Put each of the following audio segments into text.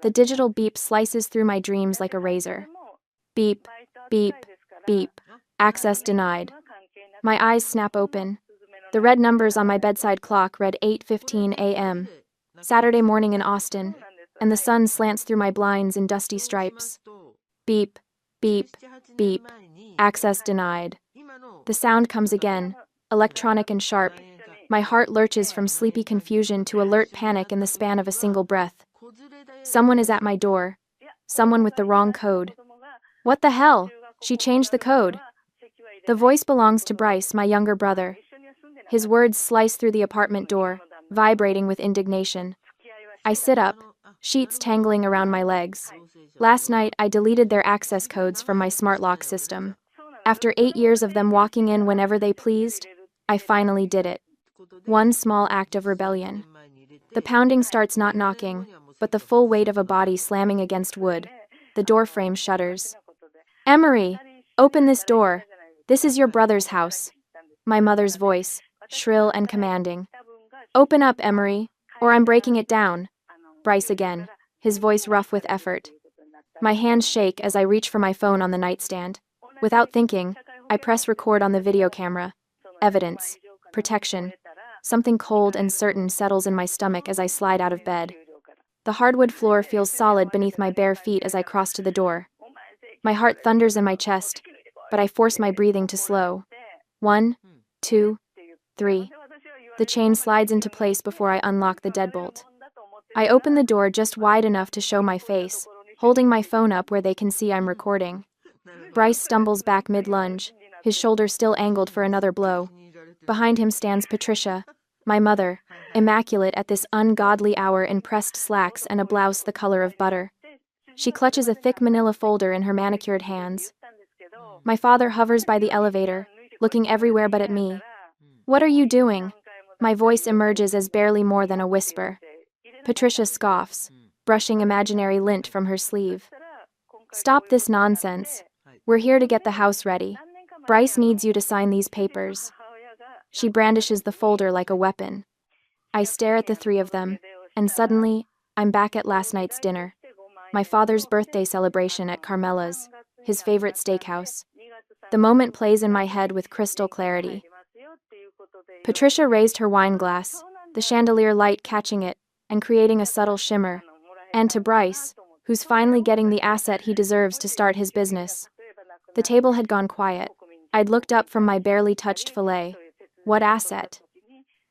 The digital beep slices through my dreams like a razor. Beep, beep, beep. Access denied. My eyes snap open. The red numbers on my bedside clock read 8:15 a.m. Saturday morning in Austin, and the sun slants through my blinds in dusty stripes. Beep, beep, beep. Access denied. The sound comes again, electronic and sharp. My heart lurches from sleepy confusion to alert panic in the span of a single breath. Someone is at my door. Someone with the wrong code. What the hell? She changed the code. The voice belongs to Bryce, my younger brother. His words slice through the apartment door, vibrating with indignation. I sit up, sheets tangling around my legs. Last night, I deleted their access codes from my smart lock system. After 8 years of them walking in whenever they pleased, I finally did it. One small act of rebellion. The pounding starts not knocking, but the full weight of a body slamming against wood. The door frame shudders. Emery, open this door. This is your brother's house. My mother's voice, shrill and commanding. Open up, Emery, or I'm breaking it down. Bryce again, his voice rough with effort. My hands shake as I reach for my phone on the nightstand. Without thinking, I press record on the video camera. Evidence. Protection. Something cold and certain settles in my stomach as I slide out of bed. The hardwood floor feels solid beneath my bare feet as I cross to the door. My heart thunders in my chest, but I force my breathing to slow. 1, 2, 3. The chain slides into place before I unlock the deadbolt. I open the door just wide enough to show my face, holding my phone up where they can see I'm recording. Bryce stumbles back mid-lunge, his shoulder still angled for another blow. Behind him stands Patricia, my mother, immaculate at this ungodly hour in pressed slacks and a blouse the color of butter. She clutches a thick manila folder in her manicured hands. My father hovers by the elevator, looking everywhere but at me. What are you doing? My voice emerges as barely more than a whisper. Patricia scoffs, brushing imaginary lint from her sleeve. Stop this nonsense. We're here to get the house ready. Bryce needs you to sign these papers. She brandishes the folder like a weapon. I stare at the three of them, and suddenly, I'm back at last night's dinner. My father's birthday celebration at Carmela's, his favorite steakhouse. The moment plays in my head with crystal clarity. Patricia raised her wine glass, the chandelier light catching it and creating a subtle shimmer. And to Bryce, who's finally getting the asset he deserves to start his business. The table had gone quiet. I'd looked up from my barely touched fillet. What asset?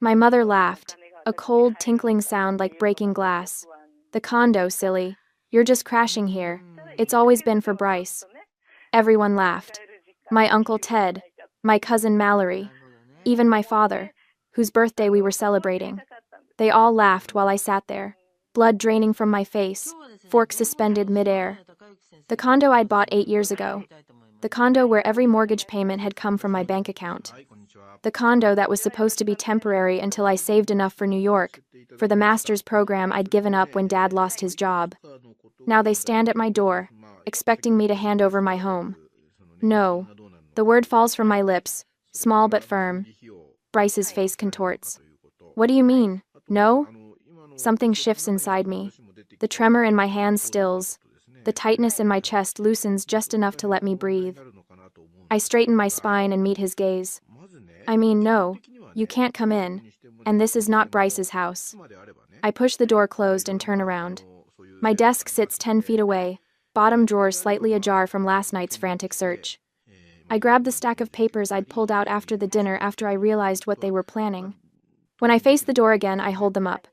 My mother laughed, a cold, tinkling sound like breaking glass. The condo, silly. You're just crashing here. It's always been for Bryce. Everyone laughed. My Uncle Ted, my cousin Mallory, even my father, whose birthday we were celebrating. They all laughed while I sat there, blood draining from my face, fork suspended midair. The condo I'd bought 8 years ago. The condo where every mortgage payment had come from my bank account. The condo that was supposed to be temporary until I saved enough for New York, for the master's program I'd given up when Dad lost his job. Now they stand at my door, expecting me to hand over my home. No. The word falls from my lips, small but firm. Bryce's face contorts. What do you mean? No? Something shifts inside me. The tremor in my hands stills. The tightness in my chest loosens just enough to let me breathe. I straighten my spine and meet his gaze. I mean, no, you can't come in, and this is not Bryce's house. I push the door closed and turn around. My desk sits 10 feet away, bottom drawer slightly ajar from last night's frantic search. I grab the stack of papers I'd pulled out after the dinner after I realized what they were planning. When I face the door again, I hold them up.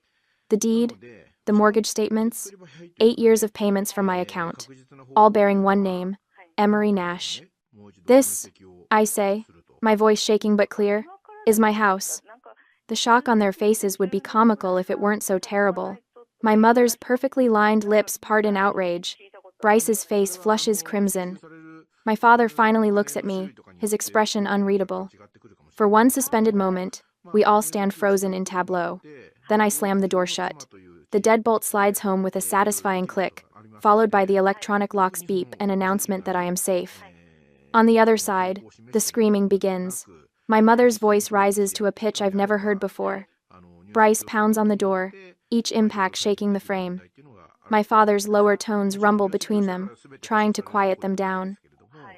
The deed, the mortgage statements, 8 years of payments from my account, all bearing one name, Emery Nash. This, I say, my voice shaking but clear, is my house. The shock on their faces would be comical if it weren't so terrible. My mother's perfectly lined lips part in outrage. Bryce's face flushes crimson. My father finally looks at me, his expression unreadable. For one suspended moment, we all stand frozen in tableau. Then I slam the door shut. The deadbolt slides home with a satisfying click, followed by the electronic lock's beep and announcement that I am safe. On the other side, the screaming begins. My mother's voice rises to a pitch I've never heard before. Bryce pounds on the door, each impact shaking the frame. My father's lower tones rumble between them, trying to quiet them down.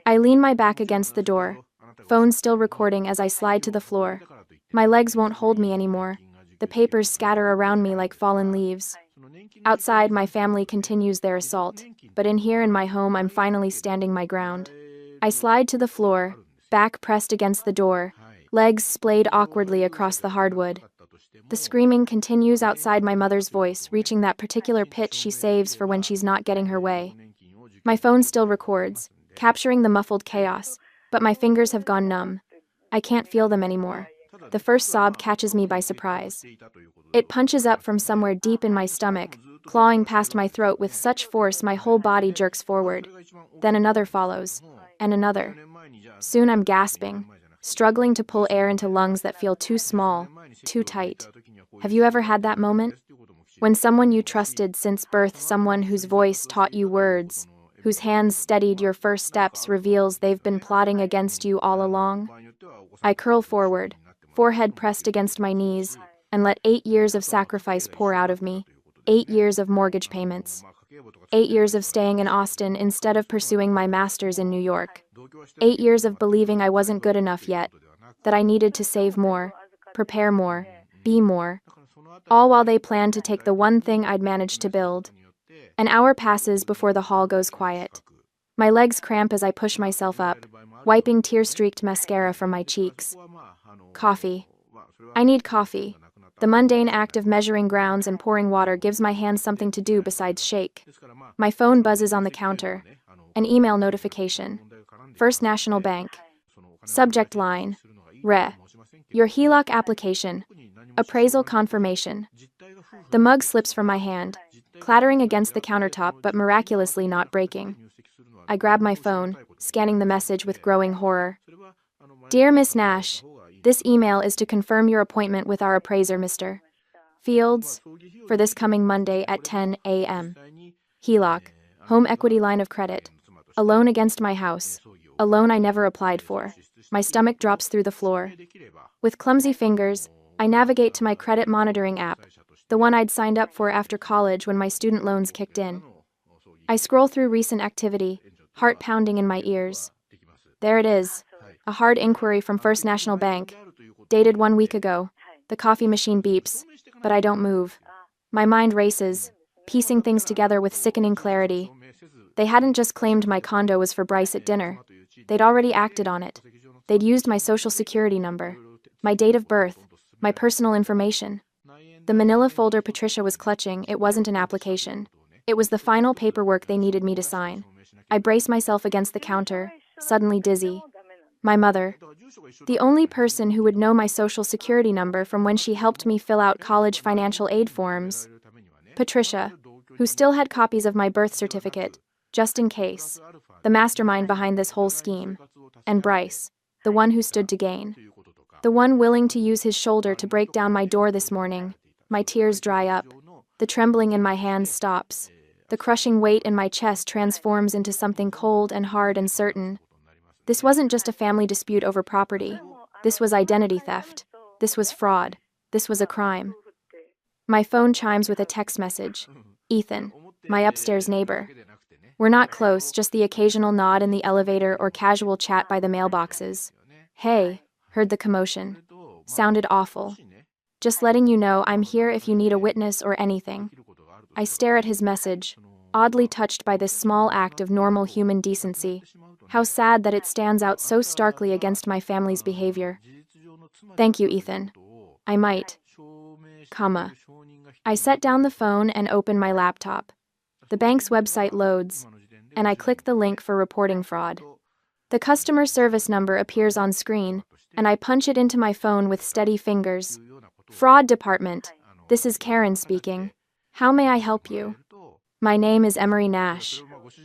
I lean my back against the door, phone still recording as I slide to the floor. My legs won't hold me anymore. The papers scatter around me like fallen leaves. Outside, my family continues their assault, but in here in my home, I'm finally standing my ground. I slide to the floor, back pressed against the door, legs splayed awkwardly across the hardwood. The screaming continues outside, my mother's voice, reaching that particular pitch she saves for when she's not getting her way. My phone still records, capturing the muffled chaos, but my fingers have gone numb. I can't feel them anymore. The first sob catches me by surprise. It punches up from somewhere deep in my stomach, clawing past my throat with such force my whole body jerks forward. Then another follows, and another. Soon I'm gasping, struggling to pull air into lungs that feel too small, too tight. Have you ever had that moment? When someone you trusted since birth, someone whose voice taught you words, whose hands steadied your first steps, reveals they've been plotting against you all along? I curl forward, forehead pressed against my knees, and let 8 years of sacrifice pour out of me. 8 years of mortgage payments. 8 years of staying in Austin instead of pursuing my master's in New York. 8 years of believing I wasn't good enough yet, that I needed to save more, prepare more, be more. All while they planned to take the one thing I'd managed to build. An hour passes before the hall goes quiet. My legs cramp as I push myself up, wiping tear-streaked mascara from my cheeks. Coffee. I need coffee. The mundane act of measuring grounds and pouring water gives my hands something to do besides shake. My phone buzzes on the counter. An email notification. First National Bank. Subject line. Re. Your HELOC application. Appraisal confirmation. The mug slips from my hand, clattering against the countertop but miraculously not breaking. I grab my phone, scanning the message with growing horror. Dear Miss Nash, this email is to confirm your appointment with our appraiser, Mr. Fields, for this coming Monday at 10 a.m. HELOC, home equity line of credit. A loan against my house. A loan I never applied for. My stomach drops through the floor. With clumsy fingers, I navigate to my credit monitoring app, the one I'd signed up for after college when my student loans kicked in. I scroll through recent activity, heart pounding in my ears. There it is, a hard inquiry from First National Bank, dated 1 week ago. The coffee machine beeps, but I don't move. My mind races, piecing things together with sickening clarity. They hadn't just claimed my condo was for Bryce at dinner. They'd already acted on it. They'd used my social security number, my date of birth, my personal information. The manila folder Patricia was clutching, it wasn't an application. It was the final paperwork they needed me to sign. I brace myself against the counter, suddenly dizzy. My mother, the only person who would know my social security number from when she helped me fill out college financial aid forms. Patricia, who still had copies of my birth certificate, just in case. The mastermind behind this whole scheme. And Bryce, the one who stood to gain. The one willing to use his shoulder to break down my door this morning. My tears dry up. The trembling in my hands stops. The crushing weight in my chest transforms into something cold and hard and certain. This wasn't just a family dispute over property. This was identity theft. This was fraud. This was a crime. My phone chimes with a text message. Ethan, my upstairs neighbor. We're not close, just the occasional nod in the elevator or casual chat by the mailboxes. Hey, heard the commotion. Sounded awful. Just letting you know I'm here if you need a witness or anything. I stare at his message, oddly touched by this small act of normal human decency. How sad that it stands out so starkly against my family's behavior. Thank you, Ethan. I might. Comma. I set down the phone and open my laptop. The bank's website loads, and I click the link for reporting fraud. The customer service number appears on screen, and I punch it into my phone with steady fingers. Fraud department. This is Karen speaking. How may I help you? My name is Emery Nash.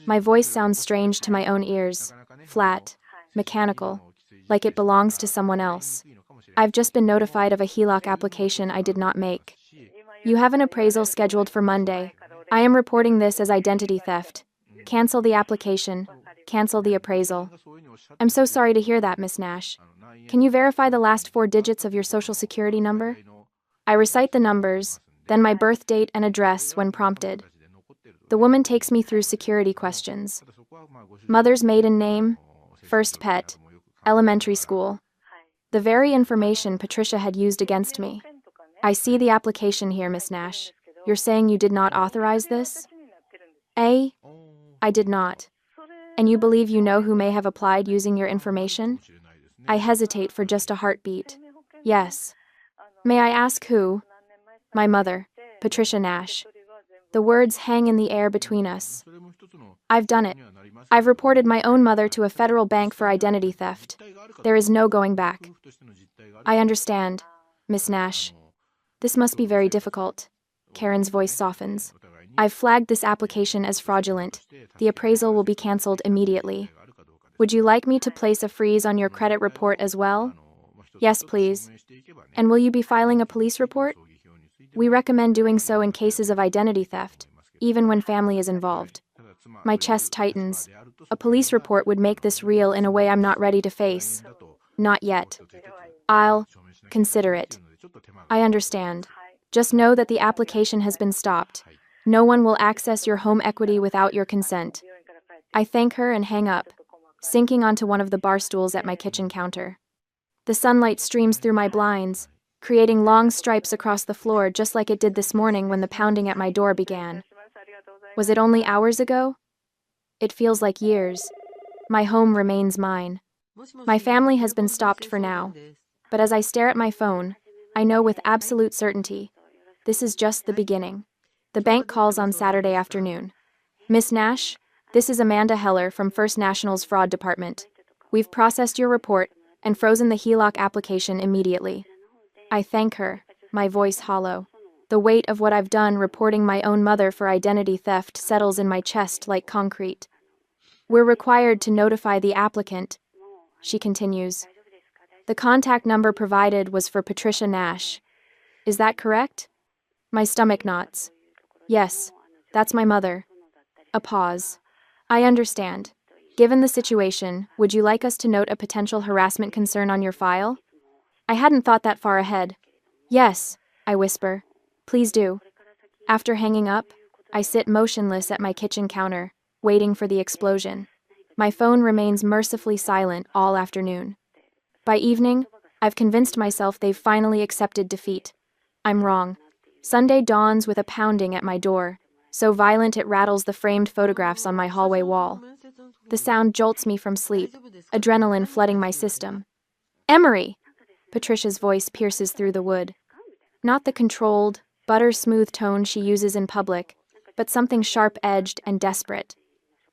My voice sounds strange to my own ears. Flat, mechanical, like it belongs to someone else. I've just been notified of a HELOC application I did not make. You have an appraisal scheduled for Monday. I am reporting this as identity theft. Cancel the application. Cancel the appraisal. I'm so sorry to hear that, Miss Nash. Can you verify the last 4 digits of your social security number? I recite the numbers, then my birth date and address when prompted. The woman takes me through security questions. Mother's maiden name, first pet, elementary school. The very information Patricia had used against me. I see the application here, Miss Nash. You're saying you did not authorize this? I did not. And you believe you know who may have applied using your information? I hesitate for just a heartbeat. Yes. May I ask who? My mother, Patricia Nash. The words hang in the air between us. I've done it. I've reported my own mother to a federal bank for identity theft. There is no going back. I understand, Miss Nash. This must be very difficult. Karen's voice softens. I've flagged this application as fraudulent. The appraisal will be canceled immediately. Would you like me to place a freeze on your credit report as well? Yes, please. And will you be filing a police report? We recommend doing so in cases of identity theft, even when family is involved. My chest tightens. A police report would make this real in a way I'm not ready to face. Not yet. I'll consider it. I understand. Just know that the application has been stopped. No one will access your home equity without your consent. I thank her and hang up, sinking onto one of the bar stools at my kitchen counter. The sunlight streams through my blinds, creating long stripes across the floor just like it did this morning when the pounding at my door began. Was it only hours ago? It feels like years. My home remains mine. My family has been stopped for now, but as I stare at my phone, I know with absolute certainty, this is just the beginning. The bank calls on Saturday afternoon. Miss Nash, this is Amanda Heller from First National's Fraud Department. We've processed your report and frozen the HELOC application immediately. I thank her, my voice hollow. The weight of what I've done reporting my own mother for identity theft settles in my chest like concrete. We're required to notify the applicant, she continues. The contact number provided was for Patricia Nash. Is that correct? My stomach knots. Yes, that's my mother. A pause. I understand. Given the situation, would you like us to note a potential harassment concern on your file? I hadn't thought that far ahead. Yes, I whisper. Please do. After hanging up, I sit motionless at my kitchen counter, waiting for the explosion. My phone remains mercifully silent all afternoon. By evening, I've convinced myself they've finally accepted defeat. I'm wrong. Sunday dawns with a pounding at my door, so violent it rattles the framed photographs on my hallway wall. The sound jolts me from sleep, adrenaline flooding my system. Emery! Patricia's voice pierces through the wood. Not the controlled, butter-smooth tone she uses in public, but something sharp-edged and desperate.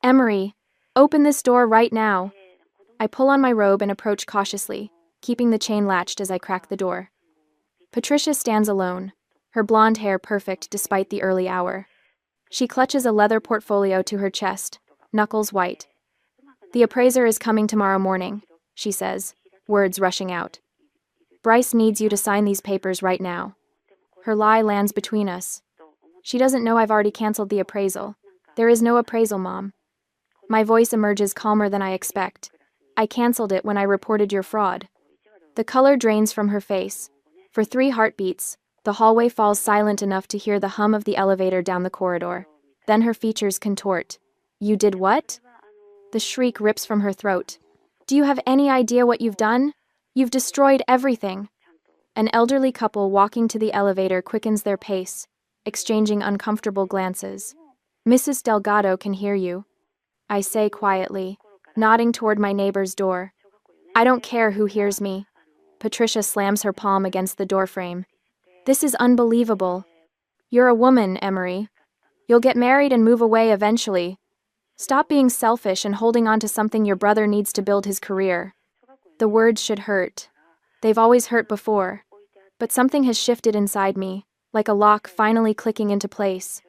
Emery, open this door right now. I pull on my robe and approach cautiously, keeping the chain latched as I crack the door. Patricia stands alone, her blonde hair perfect despite the early hour. She clutches a leather portfolio to her chest, knuckles white. The appraiser is coming tomorrow morning, she says, words rushing out. Bryce needs you to sign these papers right now. Her lie lands between us. She doesn't know I've already canceled the appraisal. There is no appraisal, Mom. My voice emerges calmer than I expect. I canceled it when I reported your fraud. The color drains from her face. For 3 heartbeats, the hallway falls silent enough to hear the hum of the elevator down the corridor. Then her features contort. You did what? The shriek rips from her throat. Do you have any idea what you've done? You've destroyed everything. An elderly couple walking to the elevator quickens their pace, exchanging uncomfortable glances. Mrs. Delgado can hear you, I say quietly, nodding toward my neighbor's door. I don't care who hears me. Patricia slams her palm against the doorframe. This is unbelievable. You're a woman, Emery. You'll get married and move away eventually. Stop being selfish and holding on to something your brother needs to build his career. The words should hurt. They've always hurt before. But something has shifted inside me, like a lock finally clicking into place.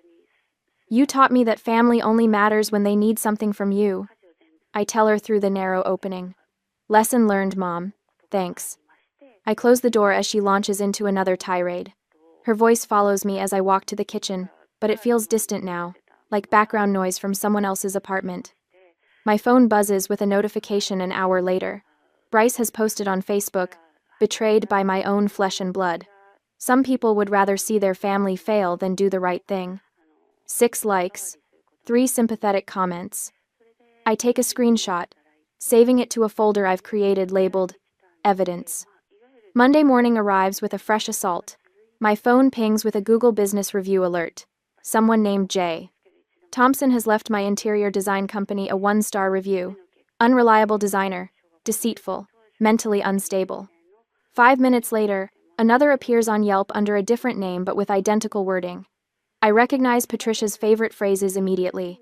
You taught me that family only matters when they need something from you. I tell her through the narrow opening. Lesson learned, Mom. Thanks. I close the door as she launches into another tirade. Her voice follows me as I walk to the kitchen, but it feels distant now, like background noise from someone else's apartment. My phone buzzes with a notification an hour later. Bryce has posted on Facebook, betrayed by my own flesh and blood. Some people would rather see their family fail than do the right thing. 6 likes, 3 sympathetic comments. I take a screenshot, saving it to a folder I've created labeled Evidence. Monday morning arrives with a fresh assault. My phone pings with a Google Business Review alert. Someone named Jay Thompson has left my interior design company a 1-star review. Unreliable designer, deceitful, mentally unstable. 5 minutes later, another appears on Yelp under a different name but with identical wording. I recognize Patricia's favorite phrases immediately.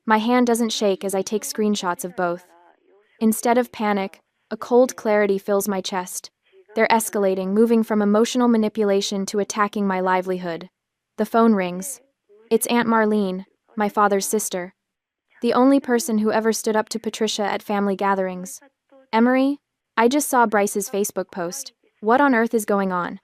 My hand doesn't shake as I take screenshots of both. Instead of panic, a cold clarity fills my chest. They're escalating, moving from emotional manipulation to attacking my livelihood. The phone rings. It's Aunt Marlene, my father's sister. The only person who ever stood up to Patricia at family gatherings. Emery, I just saw Bryce's Facebook post. What on earth is going on?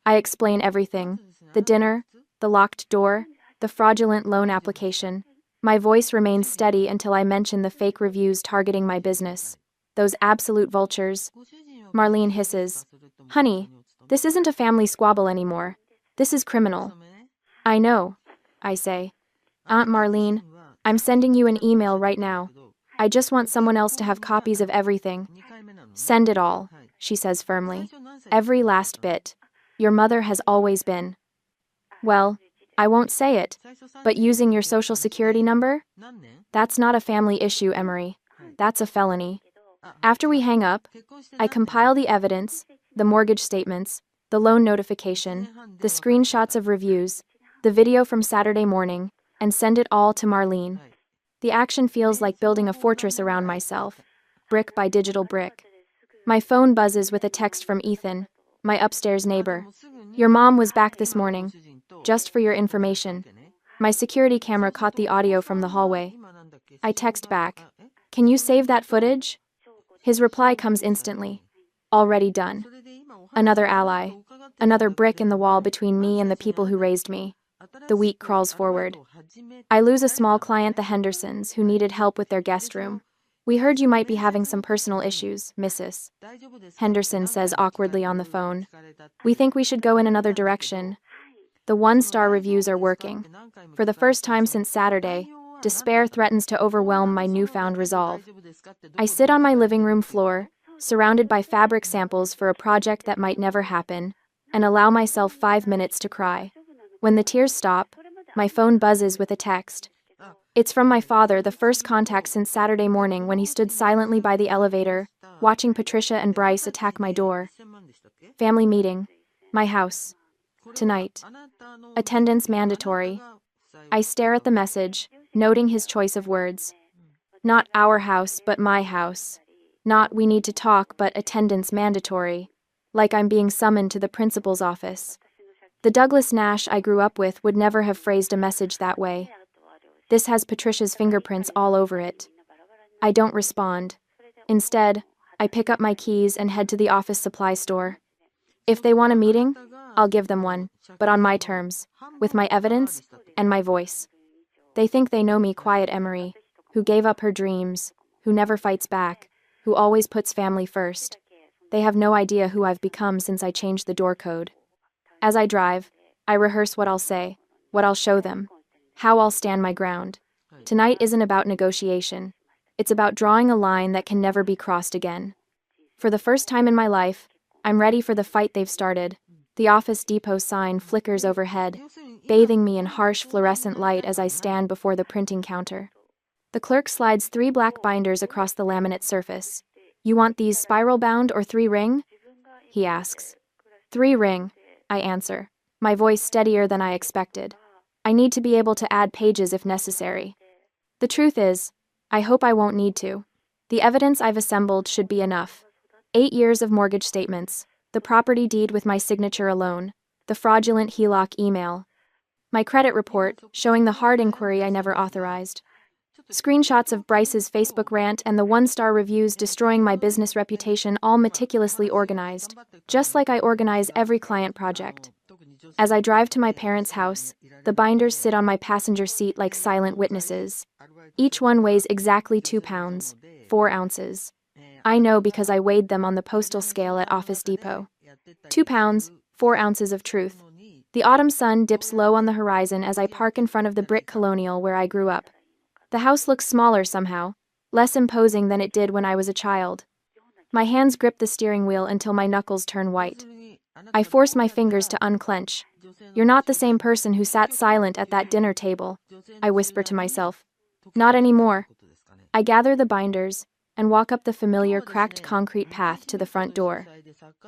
I explain everything. The dinner, the locked door, the fraudulent loan application. My voice remains steady until I mention the fake reviews targeting my business. Those absolute vultures. Marlene hisses. Honey, this isn't a family squabble anymore. This is criminal. I know, I say. Aunt Marlene, I'm sending you an email right now. I just want someone else to have copies of everything. Send it all, she says firmly. Every last bit. Your mother has always been. Well, I won't say it, but using your social security number? That's not a family issue, Emery. That's a felony. After we hang up, I compile the evidence, the mortgage statements, the loan notification, the screenshots of reviews, the video from Saturday morning, and send it all to Marlene. The action feels like building a fortress around myself, brick by digital brick. My phone buzzes with a text from Ethan, my upstairs neighbor. Your mom was back this morning. Just for your information. My security camera caught the audio from the hallway. I text back. Can you save that footage? His reply comes instantly. Already done. Another ally. Another brick in the wall between me and the people who raised me. The week crawls forward. I lose a small client, the Hendersons, who needed help with their guest room. We heard you might be having some personal issues, Mrs. Henderson says awkwardly on the phone. We think we should go in another direction. The 1-star reviews are working. For the first time since Saturday, despair threatens to overwhelm my newfound resolve. I sit on my living room floor, surrounded by fabric samples for a project that might never happen, and allow myself 5 minutes to cry. When the tears stop, my phone buzzes with a text. It's from my father, the first contact since Saturday morning when he stood silently by the elevator, watching Patricia and Bryce attack my door. Family meeting. My house. Tonight. Attendance mandatory. I stare at the message, noting his choice of words. Not our house, but my house. Not we need to talk, but attendance mandatory. Like I'm being summoned to the principal's office. The Douglas Nash I grew up with would never have phrased a message that way. This has Patricia's fingerprints all over it. I don't respond. Instead, I pick up my keys and head to the office supply store. If they want a meeting, I'll give them one, but on my terms, with my evidence and my voice. They think they know me, quiet Emery, who gave up her dreams, who never fights back, who always puts family first. They have no idea who I've become since I changed the door code. As I drive, I rehearse what I'll say, what I'll show them, how I'll stand my ground. Tonight isn't about negotiation. It's about drawing a line that can never be crossed again. For the first time in my life, I'm ready for the fight they've started. The Office Depot sign flickers overhead, bathing me in harsh fluorescent light as I stand before the printing counter. The clerk slides 3 black binders across the laminate surface. You want these spiral-bound or 3-ring? He asks. 3-ring, I answer, my voice steadier than I expected. I need to be able to add pages if necessary. The truth is, I hope I won't need to. The evidence I've assembled should be enough. 8 years of mortgage statements, the property deed with my signature alone, the fraudulent HELOC email, my credit report showing the hard inquiry I never authorized, screenshots of Bryce's Facebook rant and the 1-star reviews destroying my business reputation, all meticulously organized, just like I organize every client project. As I drive to my parents' house, the binders sit on my passenger seat like silent witnesses. Each one weighs exactly 2 pounds, 4 ounces. I know because I weighed them on the postal scale at Office Depot. 2 pounds, 4 ounces of truth. The autumn sun dips low on the horizon as I park in front of the brick colonial where I grew up. The house looks smaller somehow, less imposing than it did when I was a child. My hands grip the steering wheel until my knuckles turn white. I force my fingers to unclench. You're not the same person who sat silent at that dinner table, I whisper to myself. Not anymore. I gather the binders and walk up the familiar cracked concrete path to the front door.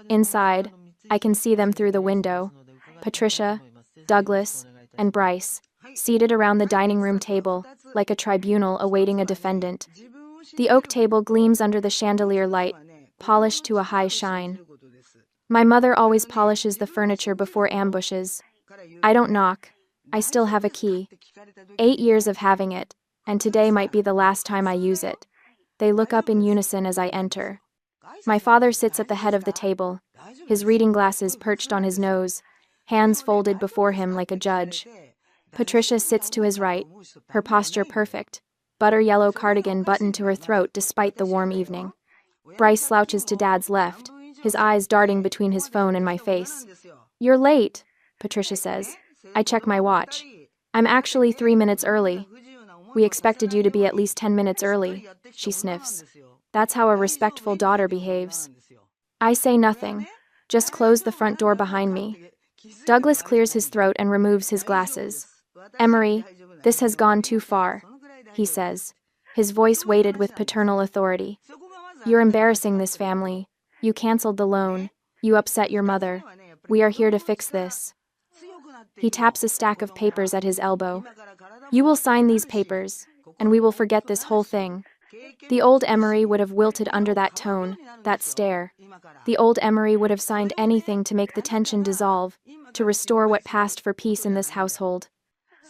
Inside, I can see them through the window. Patricia, Douglas, and Bryce, seated around the dining room table, like a tribunal awaiting a defendant. The oak table gleams under the chandelier light, polished to a high shine. My mother always polishes the furniture before ambushes. I don't knock. I still have a key. 8 years of having it, and today might be the last time I use it. They look up in unison as I enter. My father sits at the head of the table, his reading glasses perched on his nose, hands folded before him like a judge. Patricia sits to his right, her posture perfect, butter-yellow cardigan buttoned to her throat despite the warm evening. Bryce slouches to Dad's left, his eyes darting between his phone and my face. You're late, Patricia says. I check my watch. I'm actually 3 minutes early. We expected you to be at least 10 minutes early, she sniffs. That's how a respectful daughter behaves. I say nothing, just close the front door behind me. Douglas clears his throat and removes his glasses. Emery, this has gone too far, he says, his voice weighted with paternal authority. You're embarrassing this family. You canceled the loan. You upset your mother. We are here to fix this. He taps a stack of papers at his elbow. You will sign these papers, and we will forget this whole thing. The old Emery would have wilted under that tone, that stare. The old Emery would have signed anything to make the tension dissolve, to restore what passed for peace in this household.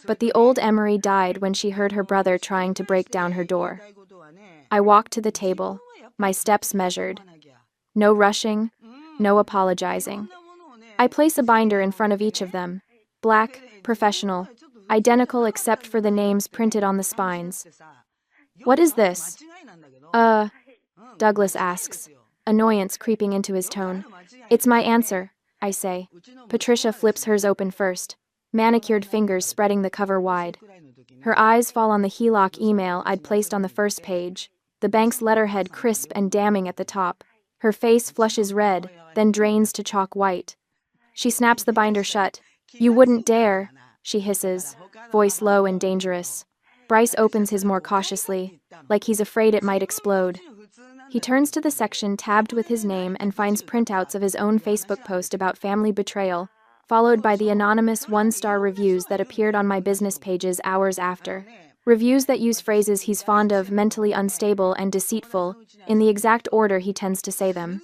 But the old Emery died when she heard her brother trying to break down her door. I walk to the table, my steps measured. No rushing, no apologizing. I place a binder in front of each of them. Black, professional, identical except for the names printed on the spines. What is this? Douglas asks, annoyance creeping into his tone. It's my answer, I say. Patricia flips hers open first, manicured fingers spreading the cover wide. Her eyes fall on the HELOC email I'd placed on the first page, the bank's letterhead crisp and damning at the top. Her face flushes red, then drains to chalk white. She snaps the binder shut. You wouldn't dare, she hisses, voice low and dangerous. Bryce opens his more cautiously, like he's afraid it might explode. He turns to the section tabbed with his name and finds printouts of his own Facebook post about family betrayal, followed by the anonymous 1-star reviews that appeared on my business pages hours after. Reviews that use phrases he's fond of, mentally unstable and deceitful, in the exact order he tends to say them.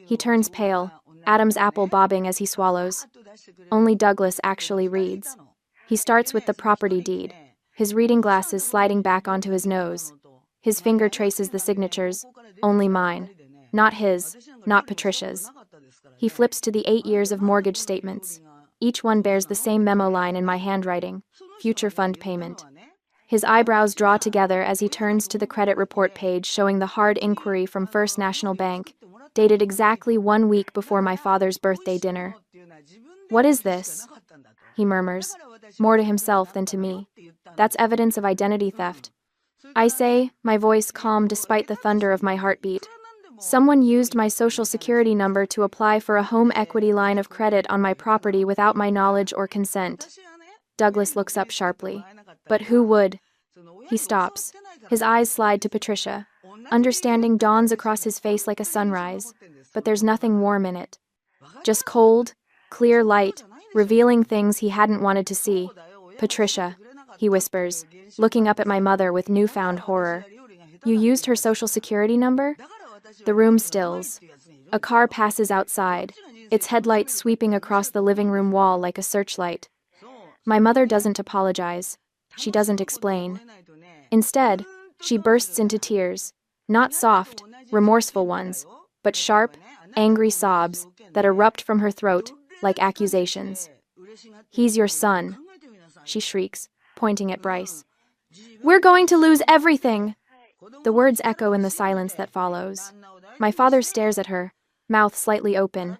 He turns pale, Adam's apple bobbing as he swallows. Only Douglas actually reads. He starts with the property deed, his reading glasses sliding back onto his nose. His finger traces the signatures, only mine. Not his, not Patricia's. He flips to the 8 years of mortgage statements. Each one bears the same memo line in my handwriting, future fund payment. His eyebrows draw together as he turns to the credit report page showing the hard inquiry from First National Bank, dated exactly 1 week before my father's birthday dinner. What is this? He murmurs, more to himself than to me. That's evidence of identity theft. I say, my voice calm despite the thunder of my heartbeat. Someone used my social security number to apply for a home equity line of credit on my property without my knowledge or consent. Douglas looks up sharply. But who would? He stops. His eyes slide to Patricia. Understanding dawns across his face like a sunrise, but there's nothing warm in it. Just cold, clear light, revealing things he hadn't wanted to see. Patricia, he whispers, looking up at my mother with newfound horror. You used her social security number? The room stills. A car passes outside, its headlights sweeping across the living room wall like a searchlight. My mother doesn't apologize. She doesn't explain. Instead, she bursts into tears, not soft, remorseful ones, but sharp, angry sobs that erupt from her throat like accusations. He's your son, she shrieks, pointing at Bryce. We're going to lose everything! The words echo in the silence that follows. My father stares at her, mouth slightly open.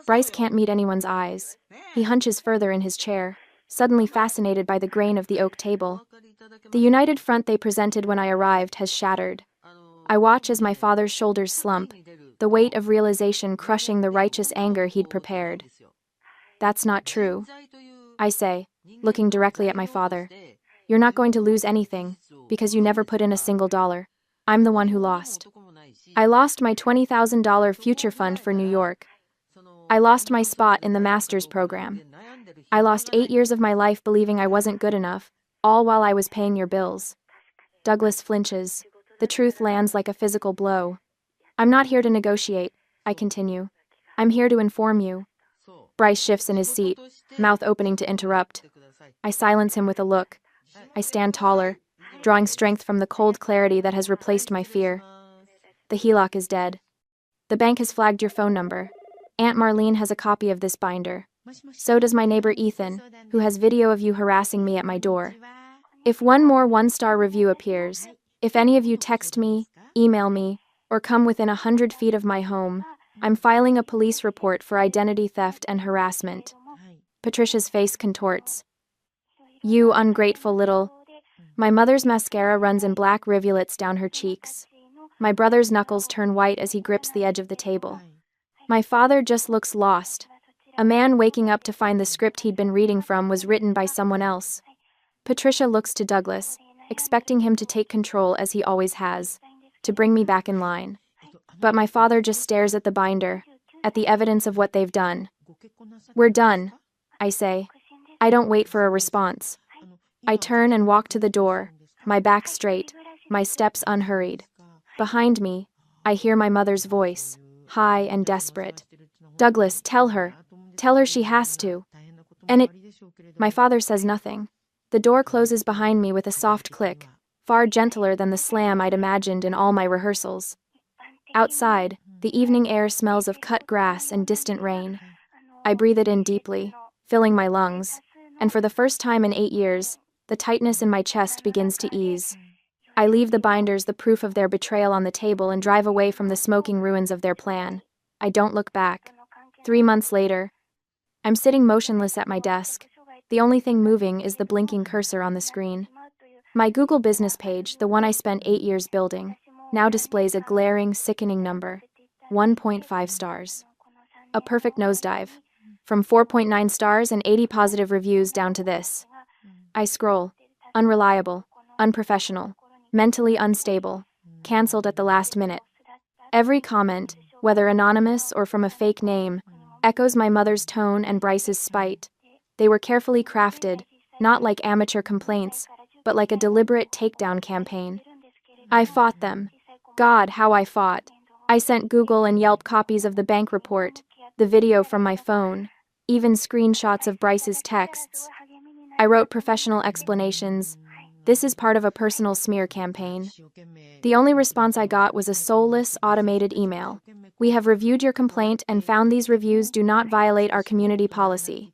Bryce can't meet anyone's eyes. He hunches further in his chair, suddenly fascinated by the grain of the oak table. The united front they presented when I arrived has shattered. I watch as my father's shoulders slump, the weight of realization crushing the righteous anger he'd prepared. That's not true, I say, looking directly at my father. You're not going to lose anything, because you never put in a single dollar. I'm the one who lost. I lost my $20,000 future fund for New York. I lost my spot in the master's program. I lost 8 years of my life believing I wasn't good enough, all while I was paying your bills. Douglas flinches. The truth lands like a physical blow. I'm not here to negotiate, I continue. I'm here to inform you. Bryce shifts in his seat, mouth opening to interrupt. I silence him with a look. I stand taller, drawing strength from the cold clarity that has replaced my fear. The HELOC is dead. The bank has flagged your phone number. Aunt Marlene has a copy of this binder. So does my neighbor Ethan, who has video of you harassing me at my door. If one more one-star review appears, if any of you text me, email me, or come within 100 feet of my home, I'm filing a police report for identity theft and harassment. Patricia's face contorts. You ungrateful little... My mother's mascara runs in black rivulets down her cheeks. My brother's knuckles turn white as he grips the edge of the table. My father just looks lost. A man waking up to find the script he'd been reading from was written by someone else. Patricia looks to Douglas, expecting him to take control as he always has, to bring me back in line. But my father just stares at the binder, at the evidence of what they've done. We're done, I say. I don't wait for a response. I turn and walk to the door, my back straight, my steps unhurried. Behind me, I hear my mother's voice, high and desperate. Douglas, tell her she has to. My father says nothing. The door closes behind me with a soft click, far gentler than the slam I'd imagined in all my rehearsals. Outside, the evening air smells of cut grass and distant rain. I breathe it in deeply, filling my lungs, and for the first time in 8 years, the tightness in my chest begins to ease. I leave the binders the proof of their betrayal on the table and drive away from the smoking ruins of their plan. I don't look back. 3 months later, I'm sitting motionless at my desk. The only thing moving is the blinking cursor on the screen. My Google business page, the one I spent 8 years building, now displays a glaring, sickening number, 1.5 stars. A perfect nosedive, from 4.9 stars and 80 positive reviews down to this. I scroll. Unreliable, unprofessional, mentally unstable, cancelled at the last minute. Every comment, whether anonymous or from a fake name, echoes my mother's tone and Bryce's spite. They were carefully crafted, not like amateur complaints, but like a deliberate takedown campaign. I fought them. God, how I fought. I sent Google and Yelp copies of the bank report, the video from my phone, even screenshots of Bryce's texts. I wrote professional explanations. This is part of a personal smear campaign. The only response I got was a soulless, automated email. We have reviewed your complaint and found these reviews do not violate our community policy.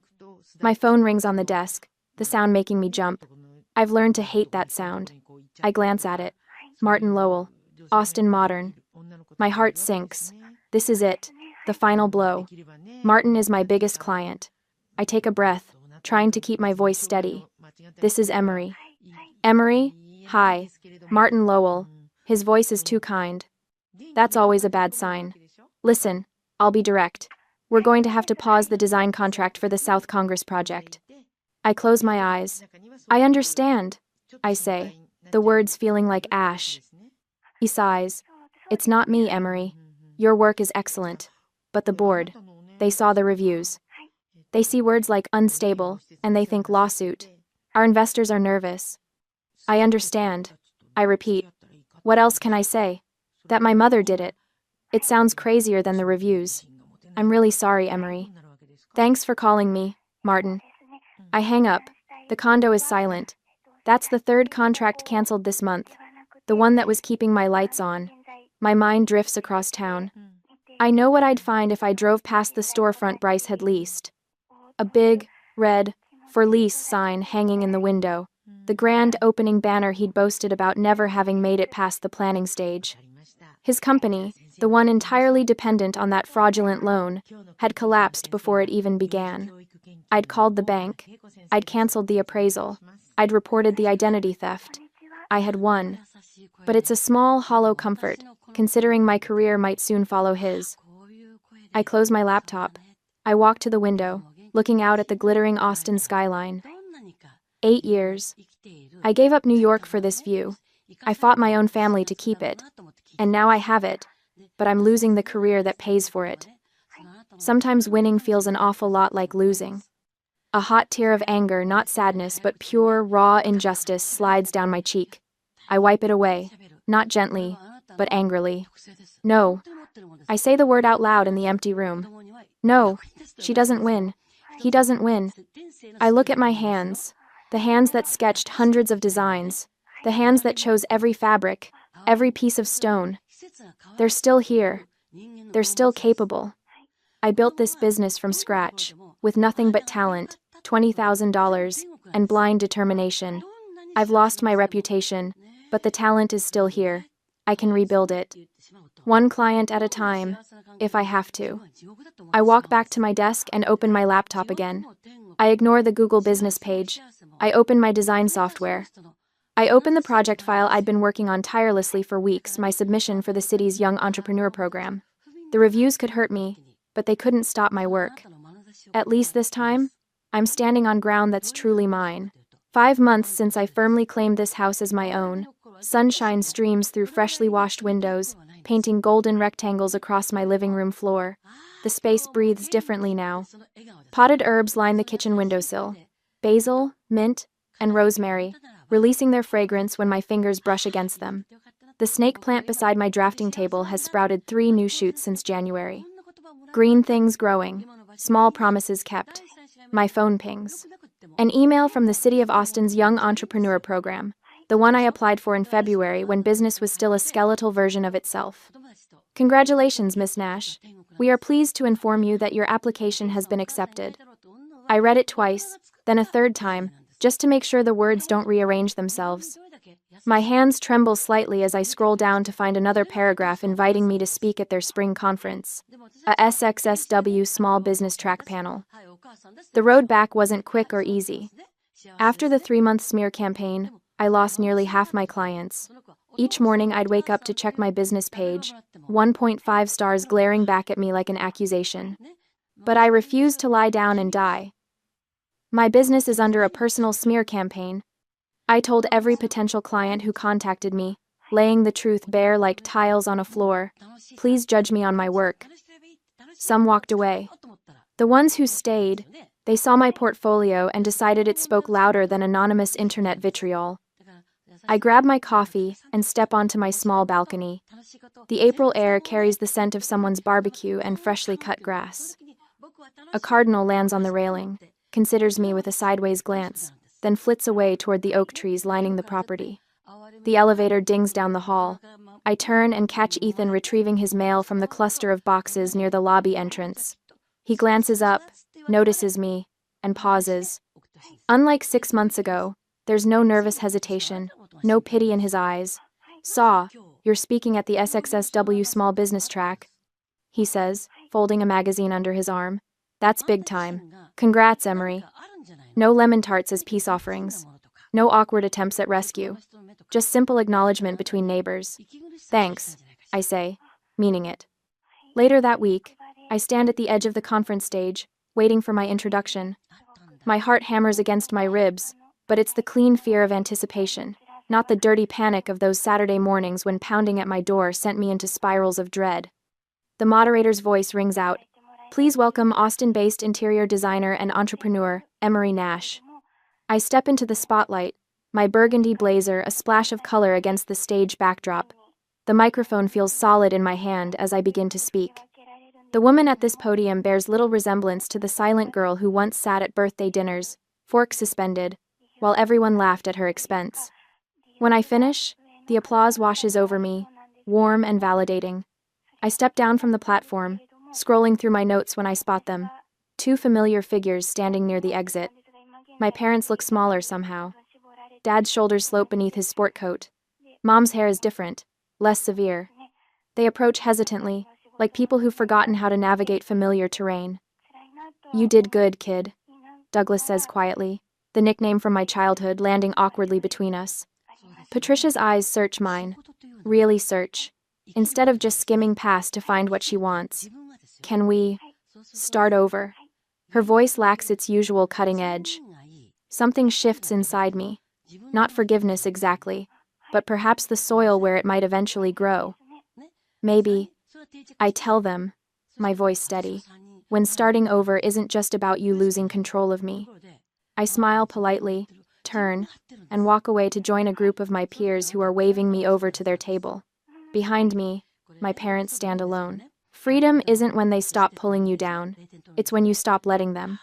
My phone rings on the desk, the sound making me jump. I've learned to hate that sound. I glance at it. Martin Lowell, Austin Modern. My heart sinks. This is it, the final blow. Martin is my biggest client. I take a breath, trying to keep my voice steady. This is Emery. Emery? Hi. Martin Lowell. His voice is too kind. That's always a bad sign. Listen, I'll be direct. We're going to have to pause the design contract for the South Congress project. I close my eyes. I understand, I say, the words feeling like ash. He sighs. It's not me, Emery. Your work is excellent. But the board, they saw the reviews. They see words like unstable, and they think lawsuit. Our investors are nervous. I understand. I repeat. What else can I say? That my mother did it. It sounds crazier than the reviews. I'm really sorry, Emery. Thanks for calling me, Martin. I hang up. The condo is silent. That's the third contract canceled this month. The one that was keeping my lights on. My mind drifts across town. I know what I'd find if I drove past the storefront Bryce had leased. A big, red, for lease sign hanging in the window. The grand opening banner he'd boasted about never having made it past the planning stage. His company, the one entirely dependent on that fraudulent loan, had collapsed before it even began. I'd called the bank. I'd canceled the appraisal. I'd reported the identity theft. I had won. But it's a small, hollow comfort, considering my career might soon follow his. I close my laptop. I walk to the window, looking out at the glittering Austin skyline. 8 years. I gave up New York for this view. I fought my own family to keep it. And now I have it, but I'm losing the career that pays for it. Sometimes winning feels an awful lot like losing. A hot tear of anger, not sadness, but pure, raw injustice slides down my cheek. I wipe it away, not gently, but angrily. No. I say the word out loud in the empty room. No, she doesn't win. He doesn't win. I look at my hands, the hands that sketched hundreds of designs, the hands that chose every fabric, every piece of stone. They're still here. They're still capable. I built this business from scratch, with nothing but talent, $20,000, and blind determination. I've lost my reputation, but the talent is still here. I can rebuild it. One client at a time, if I have to. I walk back to my desk and open my laptop again. I ignore the Google business page. I open my design software. I open the project file I'd been working on tirelessly for weeks, my submission for the city's Young Entrepreneur Program. The reviews could hurt me, but they couldn't stop my work. At least this time, I'm standing on ground that's truly mine. 5 months since I firmly claimed this house as my own. Sunshine streams through freshly washed windows, painting golden rectangles across my living room floor. The space breathes differently now. Potted herbs line the kitchen windowsill. Basil, mint, and rosemary, releasing their fragrance when my fingers brush against them. The snake plant beside my drafting table has sprouted 3 new shoots since January. Green things growing, small promises kept. My phone pings. An email from the City of Austin's Young Entrepreneur Program, the one I applied for in February when business was still a skeletal version of itself. Congratulations, Miss Nash. We are pleased to inform you that your application has been accepted. I read it twice, then a third time, just to make sure the words don't rearrange themselves. My hands tremble slightly as I scroll down to find another paragraph inviting me to speak at their spring conference, a SXSW Small Business Track panel. The road back wasn't quick or easy. After the 3-month smear campaign, I lost nearly half my clients. Each morning I'd wake up to check my business page, 1.5 stars glaring back at me like an accusation. But I refused to lie down and die. My business is under a personal smear campaign. I told every potential client who contacted me, laying the truth bare like tiles on a floor. Please judge me on my work. Some walked away. The ones who stayed, they saw my portfolio and decided it spoke louder than anonymous internet vitriol. I grab my coffee and step onto my small balcony. The April air carries the scent of someone's barbecue and freshly cut grass. A cardinal lands on the railing, considers me with a sideways glance, then flits away toward the oak trees lining the property. The elevator dings down the hall. I turn and catch Ethan retrieving his mail from the cluster of boxes near the lobby entrance. He glances up, notices me, and pauses. Unlike 6 months ago, there's no nervous hesitation, no pity in his eyes. "Saw, you're speaking at the SXSW Small Business Track," he says, folding a magazine under his arm. "That's big time. Congrats, Emery." No lemon tarts as peace offerings. No awkward attempts at rescue. Just simple acknowledgement between neighbors. "Thanks," I say, meaning it. Later that week, I stand at the edge of the conference stage, waiting for my introduction. My heart hammers against my ribs, but it's the clean fear of anticipation, not the dirty panic of those Saturday mornings when pounding at my door sent me into spirals of dread. The moderator's voice rings out. "Please welcome Austin-based interior designer and entrepreneur, Emery Nash." I step into the spotlight, my burgundy blazer a splash of color against the stage backdrop. The microphone feels solid in my hand as I begin to speak. The woman at this podium bears little resemblance to the silent girl who once sat at birthday dinners, fork suspended, while everyone laughed at her expense. When I finish, the applause washes over me, warm and validating. I step down from the platform, scrolling through my notes when I spot them. 2 familiar figures standing near the exit. My parents look smaller somehow. Dad's shoulders slope beneath his sport coat. Mom's hair is different, less severe. They approach hesitantly, like people who've forgotten how to navigate familiar terrain. You did good, kid, Douglas says quietly, the nickname from my childhood landing awkwardly between us. Patricia's eyes search mine. Really search. Instead of just skimming past to find what she wants. Can we start over? Her voice lacks its usual cutting edge. Something shifts inside me. Not forgiveness exactly, but perhaps the soil where it might eventually grow. Maybe. I tell them, my voice steady, when starting over isn't just about you losing control of me. I smile politely, turn, and walk away to join a group of my peers who are waving me over to their table. Behind me, my parents stand alone. Freedom isn't when they stop pulling you down. It's when you stop letting them.